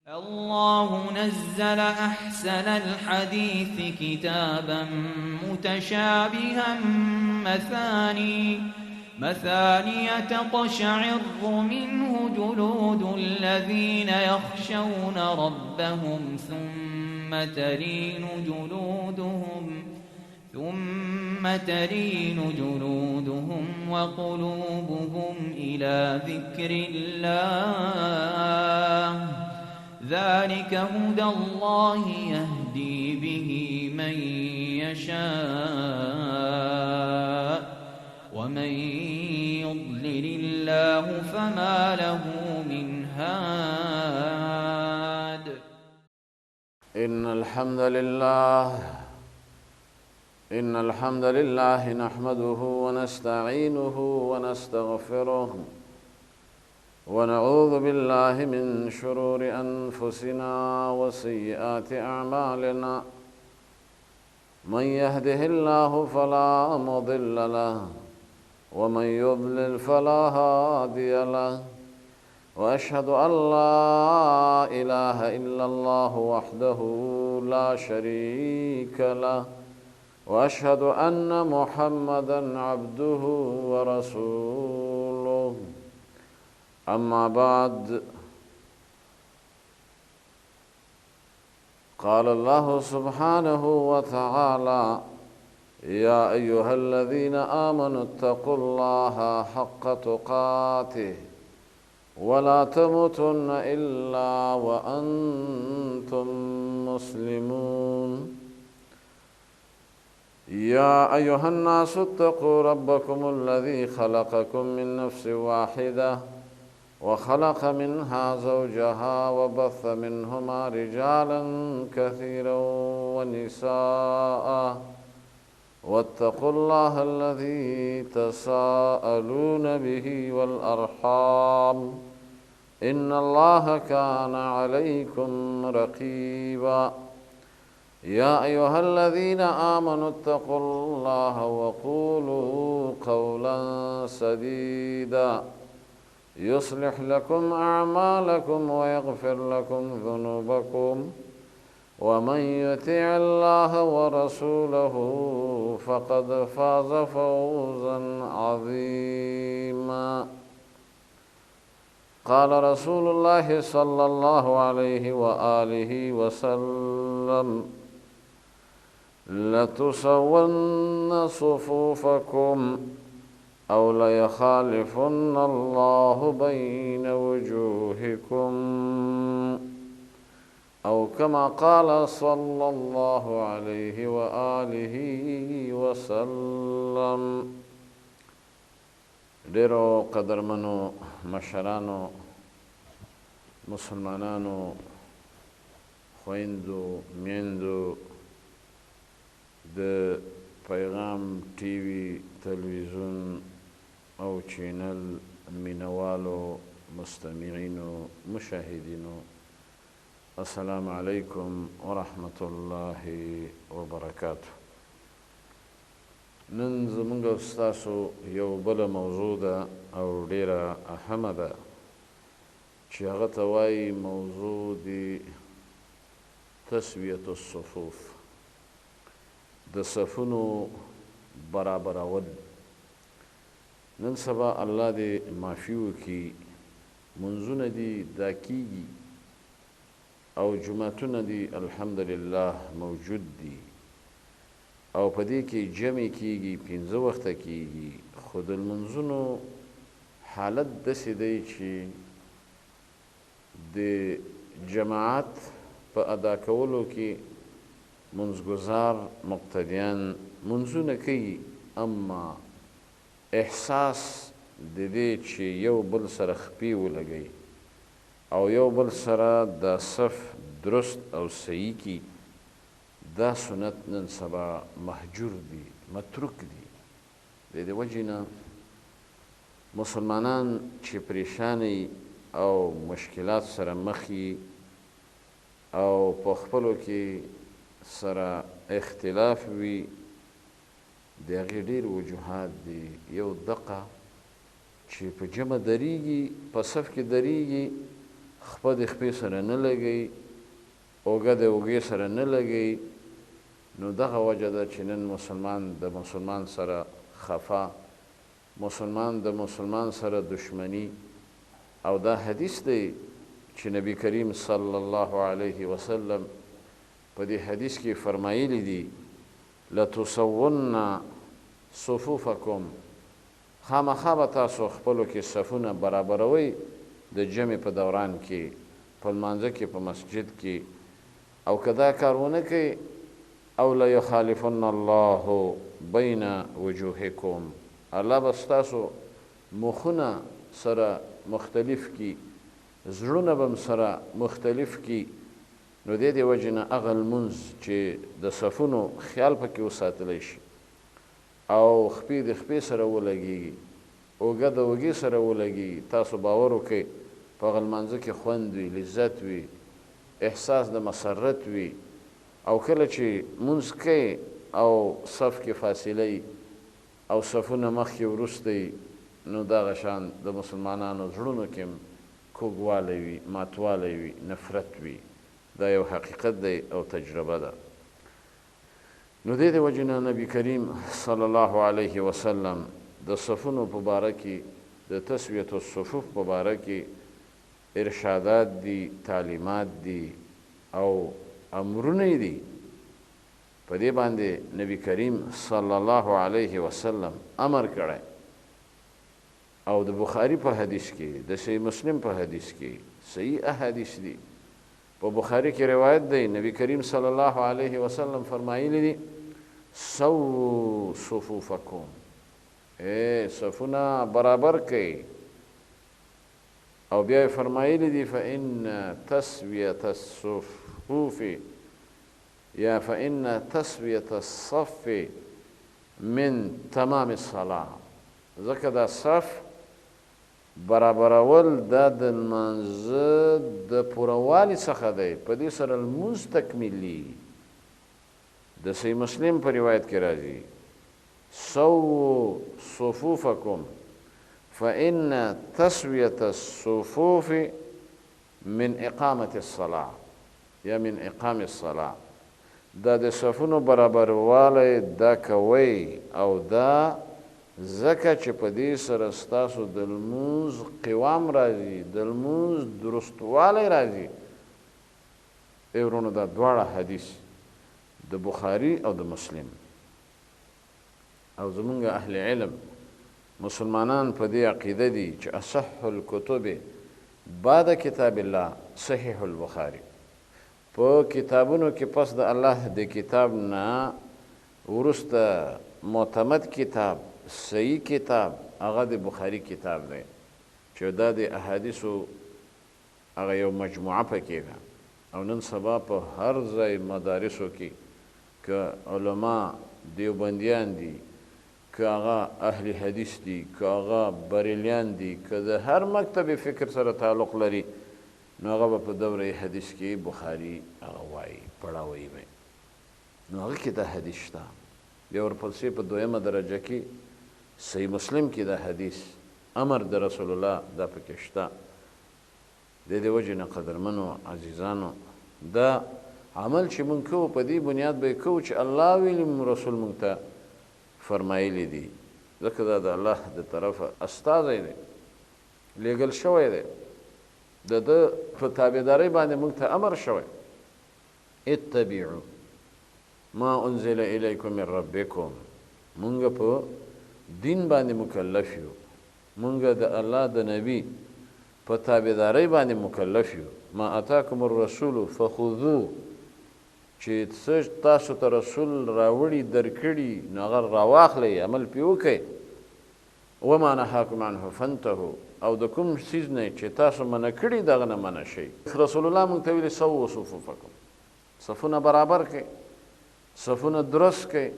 الله نزل أحسن الحديث كتابا متشابها مثاني تقشعر منه جلود الذين يخشون ربهم ثم تلين جلودهم وقلوبهم إلى ذكر الله ذلك هدى الله يهدي به من يشاء ومن يضلل الله فما له من هاد. إن الحمد لله نحمده ونستعينه ونستغفره ونعوذ بالله من شرور أنفسنا وسيئات أعمالنا. من يهده الله فلا مضل له ومن يضلل فلا هادي له، وأشهد أن لا إله إلا الله وحده لا شريك له، وأشهد أن محمدًا عبده ورسوله. أما بعد، قال الله سبحانه وتعالى: يا أيها الذين آمنوا اتقوا الله حق تقاته ولا تموتن إلا وأنتم مسلمون. يا أيها الناس اتقوا ربكم الذي خلقكم من نفس واحدة وخلق منها زوجها وبث منهما رجالا كثيرا ونساء، واتقوا الله الذي تساءلون به والأرحام إن الله كان عليكم رقيبا. يا أيها الذين آمنوا اتقوا الله وقولوا قولا سديدا يصلح لكم أعمالكم ويغفر لكم ذنوبكم، ومن يطع الله ورسوله فقد فاز فوزا عظيما. قال رسول الله صلى الله عليه وآله وسلم: لتسون صفوفكم أو ليخالفن الله بين وجوهكم، أو كما قال صلى الله عليه وآله وسلم. ډیرو قدرمنو مشرانو، مسلمانانو، خویندو، میندو، د پیغام ټي وي، تلویزیون او چینل مینوالو، مستمعینو، مشاهدینو، السلام علیکم ورحمة الله وبرکاته. نن زمونږ او ستاسو یو بله موضوع ده او ډیره اهمه ده چې هغه ته وایي موضوع د تسویة الصفوف، د صفونو برابرول. نن سبا الله دې معافي وکړي، منځونه دي دا کیږي او جماعتونه دي الحمدلله موجود دي او په دې کې جمع کیږي، 15 وخته کیږي، خو د لمونځونو حالت داسې دی چې د جماعت په ادا کولو کې منځګزار مقتدیان منځونه کوي، اما احساس د دې چې یو بل سره خپې ولګوي او یو بل سره د صف درست او صحیح کی، دا سنت نن سبا محجور دی، متروک دی. د دې وجې نه مسلمانان چې پریشانی او مشکلات سره مخی او په خپلو کې سره اختلاف وي، د هغې ډېر وجوهات دي. یو دقه چې په جمع دریږي، په صف کې دریږي، خپه د خپې سره نه لګوي، اوږه د اوږې سره نه لګوي، نو دغه وجه ده چې نن مسلمان د مسلمان سره خفه، مسلمان د مسلمان سره دشمنی. او دا حدیث دی چې نبی کریم صلی الله علیه وسلم په دې حدیث کې فرمایلی دي لتسون صفوفکم، خامخا به تاسو خپلو کې صفونه برابروئ د جمع په دوران کې، په لمانځه کې، په مسجد کې. او که دا کار ونه کوئ او لیخالفن الله بین وجوهکم، الله به ستاسو مخونه سره مختلف کی، زړونه به سره مختلف کی. نو د دې وجې نه هغه لمونځ چې د صفونو خیال پکې وساتلی شي او خپې د خپې سره ولګېږي، اوږه د اوږې سره ولګېږي، تاسو باور وکئ په هغه لمانځه کې خوند وي، لذت وي، احساس د مسرت وي. او کله چې مونځ کوئ او صف کې فاصله او صفونه مخکې وروسته، نو دغه شان د مسلمانانو زړونو کې کوږوالی وي، ماتوالی وي، نفرت وي. دا یو حقیقت دی او تجربه ده. نو دې د وجې نه نبي کریم صلی الله علیه وسلم د صفونو په باره کې، د تسویة الصفوف په باره کې ارشادات دي، تعلیمات دي او امرونه دي. په دې باندې نبی کریم صلی الله علیه وسلم امر کړی. او د بخاری په حدیث کې، د صحیح مسلم په حدیث کې صحیح احادیث دي. په بخاری کې روایت دی نبی کریم صلی الله علیه وسلم فرمایلی دي سو صفوفکم، صفونه برابر کړئ. او بیا فرمایلی دي فإن تسویة الصفوف یا فإن تسویة الصف من تمام الصلاة، ځکه دا صف برابرول دا د لمانځه د پوروالي څخه دی، په دې سره لمونځ تکمیلي. د صحیح مسلم په روایت کې راځي سو صفوفکم فإن تسویة الصفوف من اقامة الصلاة یا من اقام الصلاة، دا د صفونو برابروالی دا کوئ او دا ځکه چې په دې سره ستاسو د لمونځ قوام راځي، د لمونځ درستوالی راځي. ای ورونو دا دواړه حدیث د بخاري او د مسلم. او زمونږ اهل علم مسلمانان په دې عقیده دي چې اصح الکتب بعد کتاب الله صحیح البخاري. په کتابونو کې پس د الله د کتاب نه وروسته معتمد کتاب، صحیح کتاب هغه د بخاري کتاب دی چې دا د احادیثو هغه یو مجموعه پکې ده. او نن سبا په هر ځای مدارسو کې که علما دیوبندیان دي، که هغه اهل حدیث دي، که هغه بریلیان دي، که د هر مکتب فکر سره تعلق لري، نو هغه به په دوره حدیث کې بخاري هغه وایي، پړاوی وي. نو هغه کې دا حدیث شته. بیا ورپسې په دویمه درجه کې صحیح مسلم کې دا حدیث امر د رسول الله دا پکې شته. د دې وجې نه قدرمنو عزیزانو، دا عمل چې مونږ کوو په دې بنیاد به کوو چې الله ویلي رسول مونږ ته فرمایلی دي، ځکه دا د الله د طرفه استازی دی، لیږل شوی دی، د ده په تابعدارۍ باندې مونږ ته امر شوی. اتبعوا ما انزل الیکم من ربکم، مونږ په دین باندې مکلف یو، مونږ د الله د نبی په تابعدارۍ باندې مکلف یو. ما اتاکم الرسول فخذوه، چې څه تاسو ته رسول راوړي درکړي نو هغه راواخلئ، عمل پرې وکئ. وما نهاکم عنه فانتهوا، او د کوم څیز نه چې تاسو منع کړي دغه نه منع شئ. رسول الله موږ ته ویلي سووا صفوفکم، صفونه برابر کړئ، صفونه درست کړئ،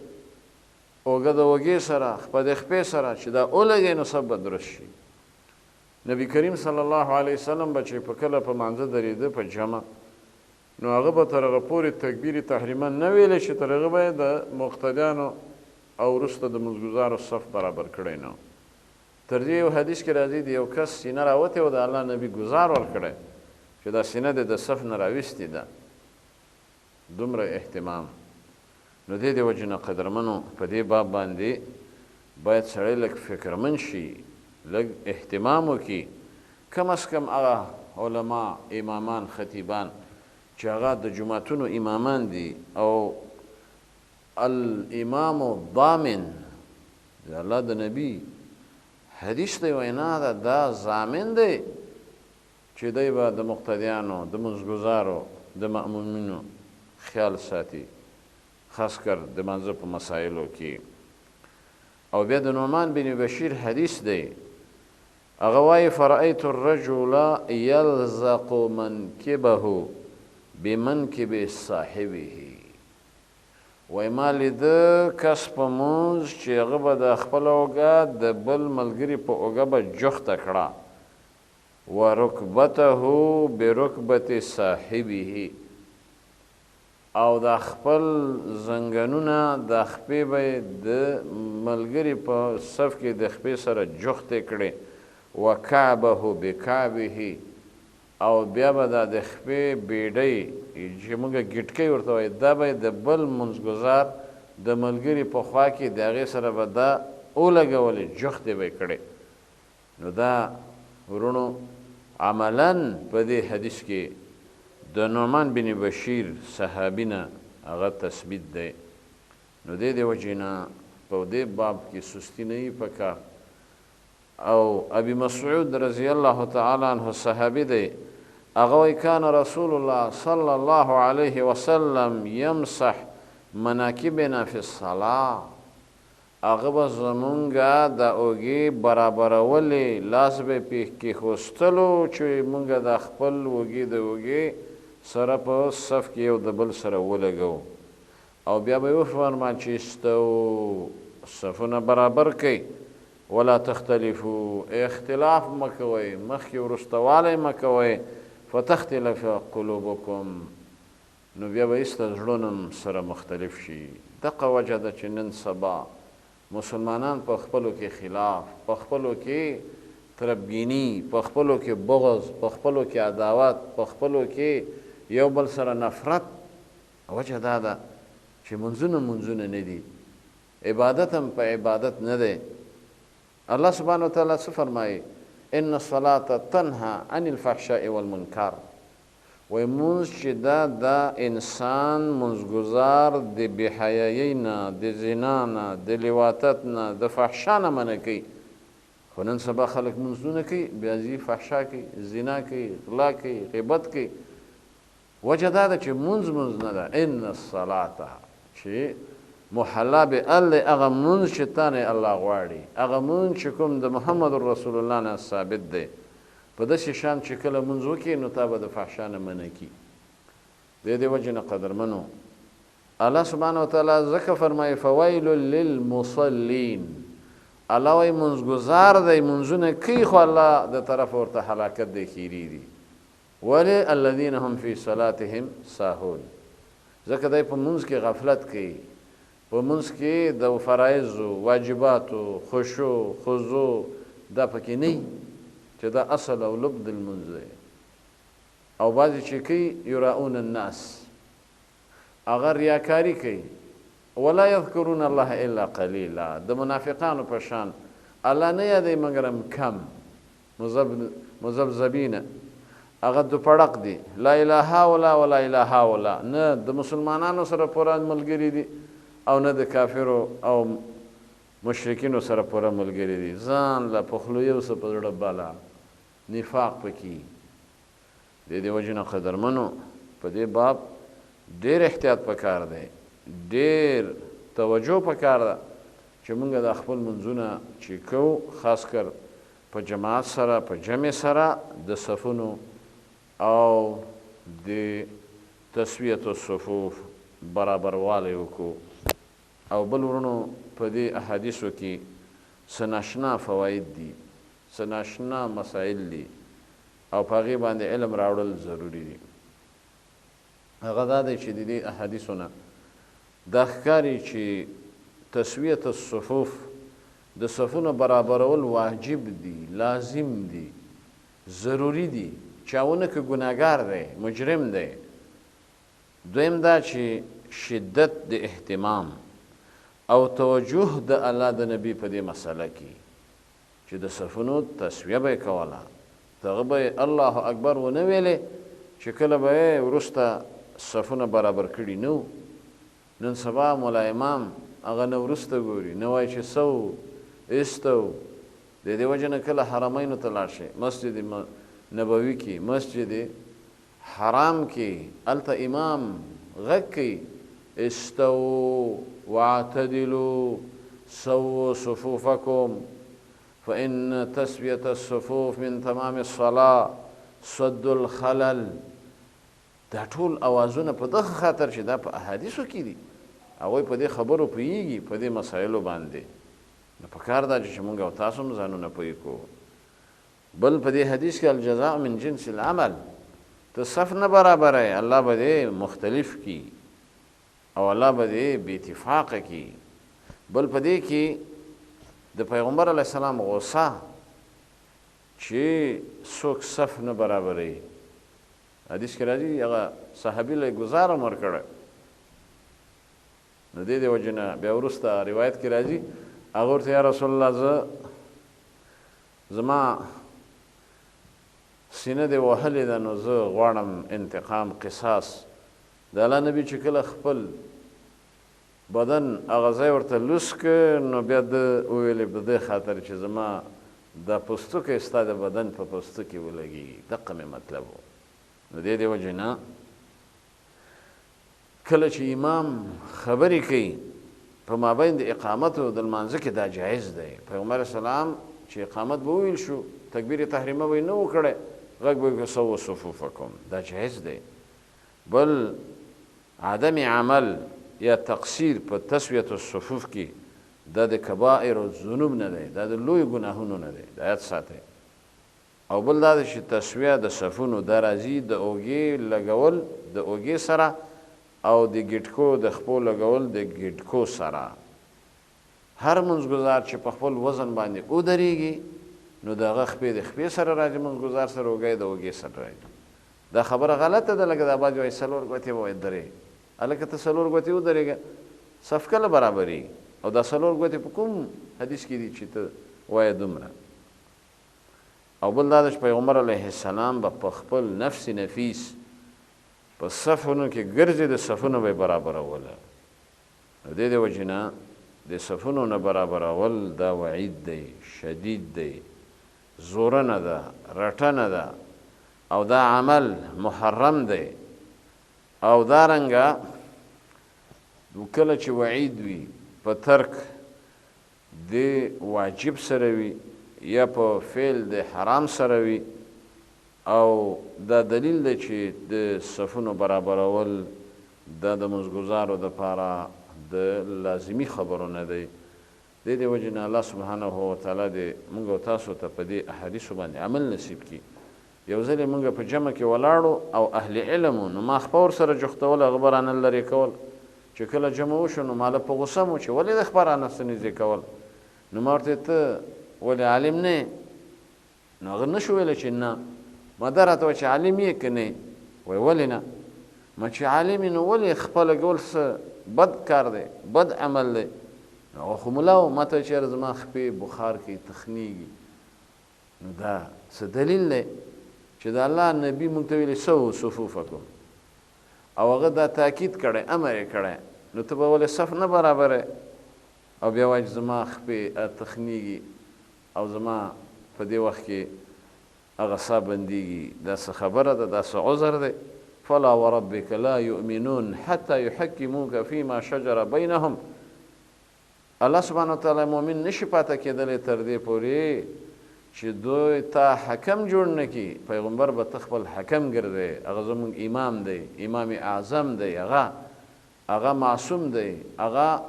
اوږه د اوږې سره، خپه د خپې سره، چې دا ولګئ نو صف به درست شي. نبی کریم صلی الله علیه وسلم به چې په کله په مانځه درېده په جمع، نو هغه به تر هغه پورې تکبیر تحریمه نه ویلی چې تر هغه به یې د مقتدیانو او وروسته د مزګزارو صف برابر کړی نه. تر دې یو حدیث کې راځي د یو کس سینه راوتې و، د الله نبي ګزار ورکړی چې چې دا سینه دې د صف نه راویستې ده، دومره اهتمام. نو دې وجې نه قدرمنو په دې باب باندې باید سړی لږ فکرمند شي، لږ اهتمام وکړي. کم از کم هغه علما، امامان، خطیبان چې هغه د جوماتونو امامان دي او الامام الضامن د الله د نبي حدیث دی وینا ده، دا ضامن دی چې دی به د مقتدیانو، د منځګزارو، د مأمومینو خیال ساتي، خاص کر د منځه په مسایلو کې. او بیا د نعمان بن بشیر حدیث دی، هغه وایي فرأیت الرجل یلزق منکبه بمنکب صاحبه. وایي ما لیده کس په مونځ چې هغه به د خپله اوږه د بل ملګري په اوږه به جوخته کړه، ورکبته برکبت صاحبه، او د خپل زنګنونه د خپې به د ملګري په صف کې د خپې سره جوختې کړې، وکعبه بکعبه، او بیا به دا د خپې بیډۍ چې موږ ګټکۍ ورته وایي، دا به د بل منځګزار د ملګري په خوا کې د هغې سره به دا ولګولې، جوختې به یې کړې. نو دا ورونو عملاً په دې حدیث کې د نعمان بن بشیر صحابي نه هغه تثبیت دی. نو دې وجې نه په دې باب کې سستی نه وي پکار. او ابي مسعود رضی الله تعالی عنه صحابي دی، هغه وایي کان رسول الله صلی الله علیه وسلم یمسح مناکبنا فی الصلاة. هغه به زمونږ د اوږې برابرولې، لاس به پې کېښوستلو چې مونږ د خپل اوږې د اوږې سره په صف کې یو د بل سره ولګو. او بیا به یې وفرمایل چې استو، صفونه برابر کړئ، ولا تختلفو، اختلاف مه کوئ، مخکې وروستوالی مه کوئ، فتختلف قلوبکم، نو بیا به ایسته زړونه سره مختلف شي. دغه وجه ده چې نن سبا مسلمانان په خپلو کې خلاف، په خپلو کې طرفګیني، په خپلو کې بغض، په خپلو کې عداوت، په خپلو کې یو بل سره نفرت. وجه دا ده چې منځونه نه دي، عبادت هم په عبادت نه دی. الله سبحانه وتعالی څه فرمایي؟ ان الصلاة تنهى عن الفحشاء والمنکر. وایي مونځ چې دا د انسان منځګزار د بېحیایۍ نه، د زنا نه، د لواطت نه، د فحشا نه منع کوي. خو نن سبا خلک منځونه کوي، بیا ځي فحشا کوي، زنا کوي، غلا کوي، غیبت کوي. وجه دا ده چې مونځ نه ده. ان الصلاة چې محله به الله، هغه مونځ چې تا نه الله غواړي، هغه مونځ چې کوم د محمد رسول الله نه ثابت دی، په داسې شان چې کله مونځ وکړي نو تا به د فحشا نه منع کړي. د دې وجې نه قدرمنو الله سبحانه وتعالی ځکه فرمایي فویل للمصلین. الله وایي منځګزار دی، منځونه کوي، خو الله د طرفه ورته هلاکت دی، خیري دي. ولې؟ الذین هم فی صلاتهم ساهون. ځکه دی په منځ کې غفلت کوي، په منځ کې د فرایضو، واجباتو، خشوع، خضوع دا پکې نه، چې دا اصل او لب د لمونځ دی. او بعضې چې کوي یراؤون الناس، هغه ریاکاري کوي. ولا یذکرون الله الا قلیلا، د منافقانو په شان الله نه یادوي مګر هم کم. مذبذبین، هغه دوپړق دي، لا اله ولا ولا اله ولا، نه د مسلمانانو سره پوره ملګري دي او نه د کافرو او مشرکینو سره پوره ملګري دي. ځان له پخلویو څه په زړه بالا، نفاق پکې. د دې وجې نه قدرمنو په دې باب ډېر احتیاط پکار دی، ډېر توجه پکار ده چې موږ د خپل منځونه چې کوو، خاص کر په جماعت سره، په جمع سره د صفونو او د تسویة الصفوف برابروالی وکړو. او بل ورونو په دې احادیثو کې څه ناشنا فواید دي، څه ناشنا مسایل دي، او په هغې باندې علم راوړل ضروري دي. هغه دا دی چې د دې احادیثو نه دا ښکاري چې تسویة الصفوف، د صفونو برابرول واجب دي، لازم دي، ضروري دي. چاونه که ګناهګار دی مجرم دی. دویم دا چې شدت د اهتمام او توجه د الله د نبی په دې مسله کې چې د صفونو تسویه به یې کوله، دغه به الله اکبر ونه ویلې چې کله به یې وروسته صفونه برابر کړي نه. نن سبا ملا امام هغه نه وروسته ګوري، نه وایي چې سو ایستو. د دې وجه نه کله حرمینو ته لاړ شئ، مسجد نبوي کې، مسجد حرام کې، هلته امام غږ کوي استو واعتدلوا سووا صفوفکم فإن تسویة الصفوف من تمام الصلاة سد الخلل. دا ټول اوازونه په دغه خاطر چې دا په احادیثو کې دي، هغوی په دې خبرو پوهېږي، په دې مسایلو باندې. نو پکار دا چې موږ او تاسو هم ځانونه پوه کړو. بل په دې حدیث کې الجزاء من جنس العمل، ته صف نه برابرئ، الله به دې مختلف کی او الله به دې بې اتفاقه کی. بل په دې کې د پیغمبر علیه السلام غوسه چې څوک صف نه برابرئ. حدیث کې راځي هغه صحابي له ګزار هم ورکړی. نو دې وجې نه بیا وروسته روایت کې راځي هغه ورته یا رسول الله زما سینه دې وهلې ده، نو زه غواړم انتقام قصاص. د الله نبي چې کله خپل بدن هغه ځای ورته لوس که، نو بیا ده وویلې په دې خاطر چې زما دا پوستکی ستا د بدن په پوستکي ولګېږي. دقه مې مطلب و. نو دې وجې نه کله چې امام خبرې کوي په مابین د اقامت او د لمانځه کې دا جایز دی. پیغمبر اسلام چې اقامت به وویل شو، تکبیر تحریمه به یې نه و کړی، غږ به یې سووا صفوفکم، دا جایز دی. بل عدم عمل یا تقصیر په تسویة الصفوف کې دا د کبائر الذنوب نه دی، دا د لوی ګناهونو نه دی، دا یاد ساتئ. او بل دا چې تسویه د صفونو دا راځي د اوږې لګول د اوږې سره او د ګیټکو د خپو لګول د ګیټکو سره. هر منځګزار چې په خپل وزن باندې ودرېږي نو د هغه خپې د خپې سره راځي، منځګزار سره اوږه د اوږې سره راځي. دا خبره غلطه ده، لکه دا بعضې وایي څلور ګوتې به وایي درې. هلکه ته څلور ګوتې ودرېږه، صف کله برابرېږي؟ او دا څلور ګوتې په کوم حدیث کې دي چې ته وایه دومره؟ او بل دا ده چې پیغمبر علیه السلام به په خپل نفس نفیس په صفونو کې ګرځي، د صفونو به یې برابروله. د دې د وجې نه د صفونو نه برابرول دا وعید دی، شدید دی، زورنه ده، رټنه ده، او دا عمل محرم دی. او دارنګه کله چې وعید وي په ترک د واجب سره وي یا په فعل د حرام سره وي، او دا دلیل دی چې د صفونو برابرول دا د منځګزارو دپاره د لازمي خبرو نه دی. د دې وجې نه الله سبحانه وتعالی دې موږ او تاسو ته په دې احادیثو باندې عمل نصیب کړي. یو ځل یې موږ په جمع کې ولاړو او اهل علم وو، نو ما خپه ورسره جوختول، هغه به رانه لرې کول. چې کله جمع وشو نو ما له په غوسه مو چې ولې د خپه رانه څه نږدې کول. نو ما ورته ته ولې عالم نه یې؟ نو هغه نه شو ویلی چې نه. ما دا راته وایي چې عالم یې که نه یې؟ وایي ولې نه؟ ما چې عالم یې نو ولې خپه لګول څه بد کار دی، بد عمل دی. هغه خو ملا و، ما ته وایي چې زما خپې بخار کوي، تخنیږي. نو دا څه دلیل دی چې د الله نبي موږ ته ویلي سووا صفوفکم، او هغه دا تاکید کړی، امر یې کړی. نو ته به ولې صف نه برابرې او بیا وایي چې زما خپې تخنیږي او زما په دې وخت کې هغه ساه بندېږي؟ دا څه خبره ده؟ دا څه عذر دی؟ فلا وربک لا یؤمنون حتی یحکموک فیما شجر بینهم. الله سبحانه وتعالی مؤمن نشي پاته کېدلی تر دې پورې چې دوی ته حکم جوړ نه کړي. پیغمبر به ته خپل حکم ګرځې، هغه زموږ امام دی، امام اعظم دی، هغه معصوم دی، هغه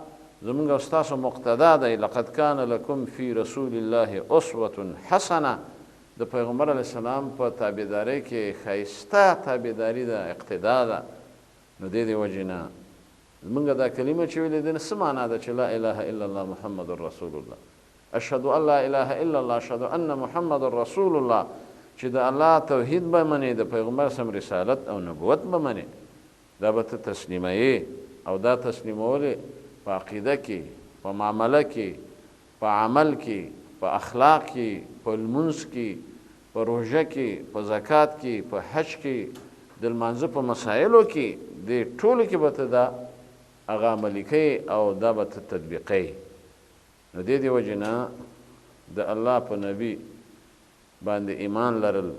زموږ او ستاسو مقتدا دی. لقد کان لکم فی رسول الله اسوة حسنه. د پیغمبر علیه السلام په تابعدارۍ کې ښایسته تابعداري ده، اقتدا ده. نو دې وجې نه زموږ دا کلمه چې ویلې ده څه معنا ده؟ چې لا اله الا الله محمد رسول الله، اشهد ان لا اله الا الله، اشهد ان محمد رسول الله. چې د الله توحید به منې، د پیغمبر سم رسالت او نبوت به منې، دا به ته تسلیموې. او دا تسلیمول په عقیده کې، په معامله کې، په عمل کې، په اخلاق کې، په لمونځ کې، په روژه کې، په زکات کې، په حج کې، د لمانځه په مسایلو کې، د ټولو کې به ته دا هغه عملي کوې او دا به ته تطبیقوې. نو دې وجې نه د الله په نبي باندې ایمان لرل،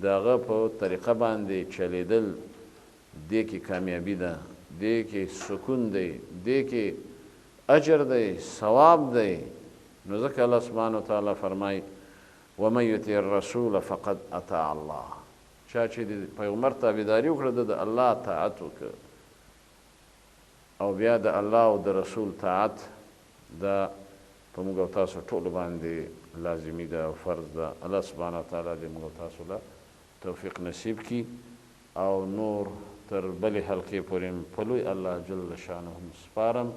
د هغه په طریقه باندې چلیدل، دې کې کامیابي ده، دې کې سکون دی، دې کې اجر دی، ثواب دی. نو ځکه الله سبحانه وتعالی فرمایي ومن یطع الرسول فقد اطاع الله. چا چې د پیغمبر تابعداري وکړه د الله اطاعت وکړه، او بیا د الله او د رسول طاعت دا په موږ او تاسو ټولو باندې لازمي ده او فرض ده. الله سبحانه وتعالی دې موږ او تاسو له توفیق نصیب کړي او نور تر بلې حلقې پورې په لوی الله جل شانه سپارم.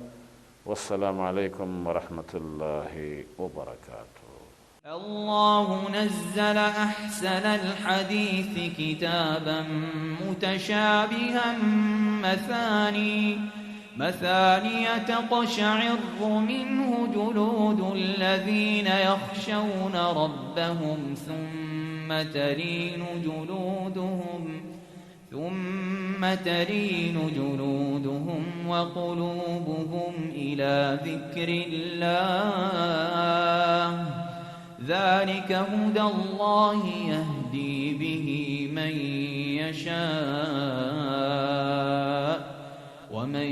والسلام علیکم ورحمة الله وبركاته. الله نزل أحسن الحديث كتابا متشابها مثاني تقشعر منه جلود الذين يخشون ربهم ثم تلين جلودهم وقلوبهم إلى ذكر الله ذلك هدى الله يهدي به من يشاء ومن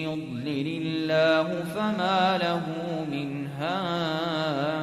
يضلل الله فما له من هاد.